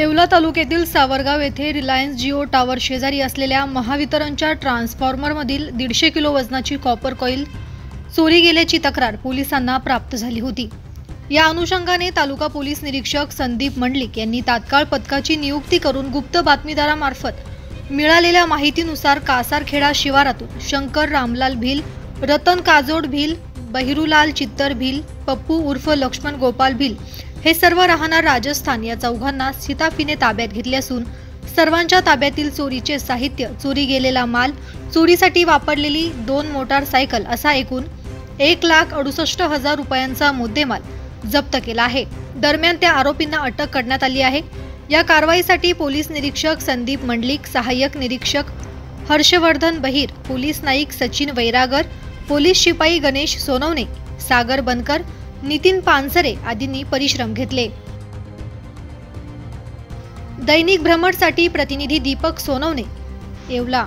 येवला तालुक्यातील सावरगाव येथे Reliance Jio tower शेजारी असलेल्या महावितरणच्या ट्रान्सफॉर्मरमधील 150 किलो वजनाची कॉपर कॉईल चोरी गेल्याची तक्रार पोलिसांना प्राप्त झाली होती। या अनुषंगाने तालुका पोलीस निरीक्षक संदीप मंडलिक यांनी तात्काळ पथकाची नियुक्ती करून गुप्त बातमीदारामार्फत मिळालेल्या माहितीनुसार कासारखेडा शिवारातून शंकर रामलाल भिल, रतन काजोड भिल, बहिरूलाल चित्तर भिल, पप्पू उर्फ लक्ष्मण गोपाल भिल हे सर्व राहणार राजस्थान या चौघांना सिताफीने ताब्यात घेतले असून सर्वांच्या ताब्यातील चोरीचे साहित्य, चोरी गेलेला माल, चोरीसाठी वापरलेली 2 मोटारसायकल असा एकूण 1,68,000 रुपयांचा मुद्देमाल जप्त केला आहे। दरम्यान त्या आरोपींना अटक करण्यात आली आहे। या कारवाईसाठी पोलीस निरीक्षक संदीप मंडलिक, सहाय्यक निरीक्षक हर्षवर्धन बहिर, पोलीस नाईक सचिन वैरागर, पोलीस शिपाई गणेश सोनवणे, सागर बनकर, नितीन पानसरे आदींनी परिश्रम घेतले। दैनिक भ्रमणसाठी प्रतिनिधी दीपक सोनवणे, येवला।